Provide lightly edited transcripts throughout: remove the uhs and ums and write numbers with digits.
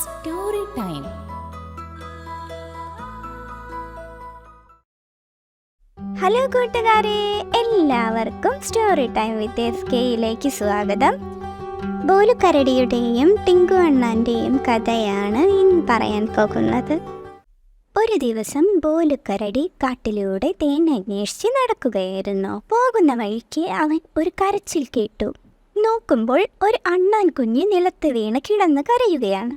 Story time. Hello കൂട്ടുകാരെ, എല്ലാവർക്കും story time with SKയിലേക്ക് സ്വാഗതം. ബോലുക്കരടിയുടെയും ടിങ്കു അണ്ണാൻ്റെയും കഥയാണ് ഇന്ന് പറയാൻ പോകുന്നത്. ഒരു ദിവസം ബോലുക്കരടി കാട്ടിലൂടെ തേൻ അന്വേഷിച്ച് നടക്കുകയായിരുന്നു. പോകുന്ന വഴിക്ക് അവൻ ഒരു കരച്ചിൽ കേട്ടു. നോക്കുമ്പോൾ ഒരു അണ്ണാൻ കുഞ്ഞ് നിലത്ത് വീണ് കിടന്ന് കരയുകയാണ്.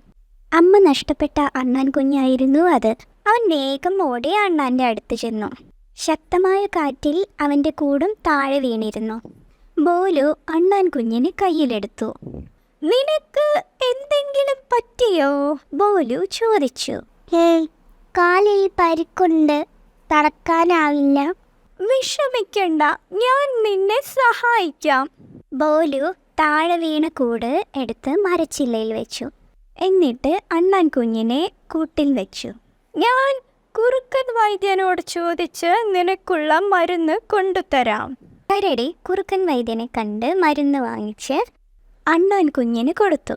അമ്മ നഷ്ടപ്പെട്ട അണ്ണാൻ കുഞ്ഞായിരുന്നു അത്. അവൻ വേഗം ഓടി അണ്ണാൻ്റെ അടുത്ത് ചെന്നു. ശക്തമായ കാറ്റിൽ അവൻ്റെ കൂടും താഴെ വീണിരുന്നു. ബോലു അണ്ണാൻ കുഞ്ഞിനെ കയ്യിലെടുത്തു. നിനക്ക് എന്തെങ്കിലും പറ്റിയോ? ബോലു ചോദിച്ചു. കാലിൽ പരിക്കുണ്ട്, നടക്കാനാവില്ല. വിഷമിക്കണ്ട, ഞാൻ നിന്നെ സഹായിക്കാം. ബോലു താഴെ വീണ കൂട് എടുത്ത് മരച്ചില്ലയിൽ വെച്ചു. എന്നിട്ട് അണ്ണാൻ കുഞ്ഞിനെ കൂട്ടിൽ വെച്ചു. ഞാൻ കുറുക്കൻ വൈദ്യനോട് ചോദിച്ച് നിനക്കുള്ള മരുന്ന് കൊണ്ടുതരാം. കരടി കുറുക്കൻ വൈദ്യനെ കണ്ട് മരുന്ന് വാങ്ങിച്ച് അണ്ണാൻ കുഞ്ഞിന് കൊടുത്തു.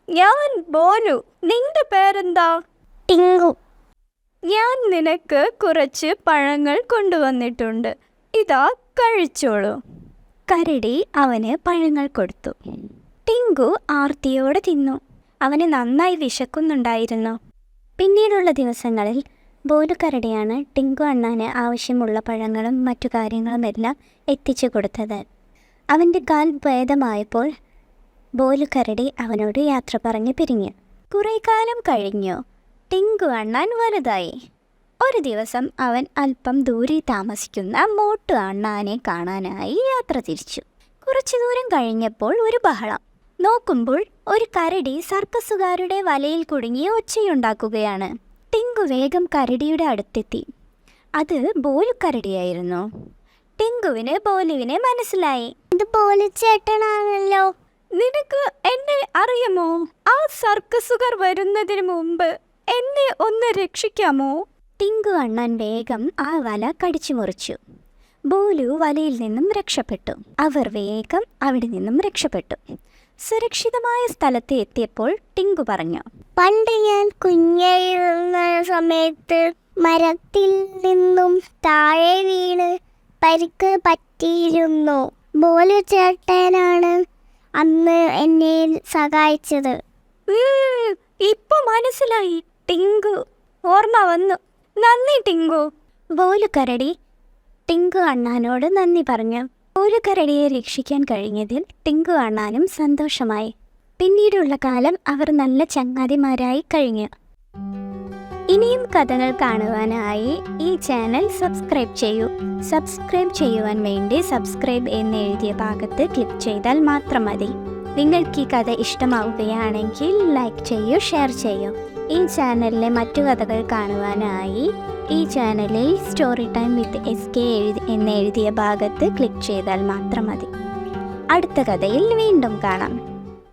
ഞാൻ ബോലു, നിന്റെ പേരെന്താ? ടിങ്കു. ഞാൻ നിനക്ക് കുറച്ച് പഴങ്ങൾ കൊണ്ടുവന്നിട്ടുണ്ട്, ഇതാ കഴിച്ചോളൂ. കരടി അവന് പഴങ്ങൾ കൊടുത്തു. ടിങ്കു ആർത്തിയോടെ തിന്നു. അവന് നന്നായി വിശക്കുന്നുണ്ടായിരുന്നു. പിന്നീടുള്ള ദിവസങ്ങളിൽ ബോലുക്കരടിയാണ് ടിങ്കു അണ്ണാന് ആവശ്യമുള്ള പഴങ്ങളും മറ്റു കാര്യങ്ങളുമെല്ലാം എത്തിച്ചു കൊടുത്തത്. അവൻ്റെ കാൽ ഭേദമായപ്പോൾ ബോലുക്കരടി അവനോട് യാത്ര പറഞ്ഞ് പിരിഞ്ഞു. കുറേ കാലം കഴിഞ്ഞു. ടിങ്കു അണ്ണാൻ വലുതായി. ഒരു ദിവസം അവൻ അല്പം ദൂരെ താമസിക്കുന്ന മോട്ടു അണ്ണാനെ കാണാനായി യാത്ര തിരിച്ചു. കുറച്ചു ദൂരം കഴിഞ്ഞപ്പോൾ ഒരു ബഹളം. നോക്കുമ്പോൾ ഒരു കരടി സർക്കസുകാരുടെ വലയിൽ കുടുങ്ങി ഒച്ചയുണ്ടാക്കുകയാണ്. ടിങ്കു വേഗം കരടിയുടെ അടുത്തെത്തി. അത് ബോലുക്കരടിയായിരുന്നു. ടിങ്കുവിന് ബോലുവിനെ മനസ്സിലായി. ഇത് ബോലു ചേട്ടനാണല്ലോ. നിനക്ക് എന്നെ അറിയാമോ? ആ സർക്കസുകാർ വരുന്നതിന് മുമ്പ് എന്നെ ഒന്ന് രക്ഷിക്കാമോ? ടിങ്കു അണ്ണാൻ വേഗം ആ വല കടിച്ചു മുറിച്ചു. ബോലു വലയിൽ നിന്നും രക്ഷപ്പെട്ടു. അവർ വേഗം അവിടെ നിന്നും രക്ഷപ്പെട്ടു. സുരക്ഷിതമായ സ്ഥലത്ത് എത്തിയപ്പോൾ ടിങ്കു പറഞ്ഞു, പണ്ട് ഞാൻ കുഞ്ഞായിരുന്ന സമയത്ത് മരത്തിൽ നിന്നും താഴെ വീണ് പരിക്ക് പറ്റിയിരുന്നു. ബോലു ചേട്ടനാണ് അന്ന് എന്നെ സഹായിച്ചത്. ഇപ്പൊ മനസ്സിലായി ടിങ്കു, ഓർമ്മ വന്നു. നന്ദി ടിങ്കു. ബോലുക്കരടി ടിങ്കു അണ്ണാനോട് നന്ദി പറഞ്ഞു. ബോലുക്കരടിയെ രക്ഷിക്കാൻ കഴിഞ്ഞതിൽ ടിങ്കു അണ്ണാനും സന്തോഷമായി. പിന്നീടുള്ള കാലം അവർ നല്ല ചങ്ങാതിമാരായി കഴിഞ്ഞു. ഇനിയും കഥകൾ കാണുവാനായി ഈ ചാനൽ സബ്സ്ക്രൈബ് ചെയ്യൂ. സബ്സ്ക്രൈബ് ചെയ്യുവാൻ വേണ്ടി സബ്സ്ക്രൈബ് എന്ന് എഴുതിയ ഭാഗത്ത് ക്ലിക്ക് ചെയ്താൽ മാത്രം മതി. നിങ്ങൾക്ക് ഈ കഥ ഇഷ്ടമാവുകയാണെങ്കിൽ ലൈക്ക് ചെയ്യൂ, ഷെയർ ചെയ്യൂ. ഈ ചാനലിലെ മറ്റു കഥകൾ കാണുവാനായി ഈ ചാനലിൽ സ്റ്റോറി ടൈം വിത്ത് SK എന്ന് എഴുതിയ ഭാഗത്ത് ക്ലിക്ക് ചെയ്താൽ മാത്രം മതി. അടുത്ത കഥയിൽ വീണ്ടും കാണാം.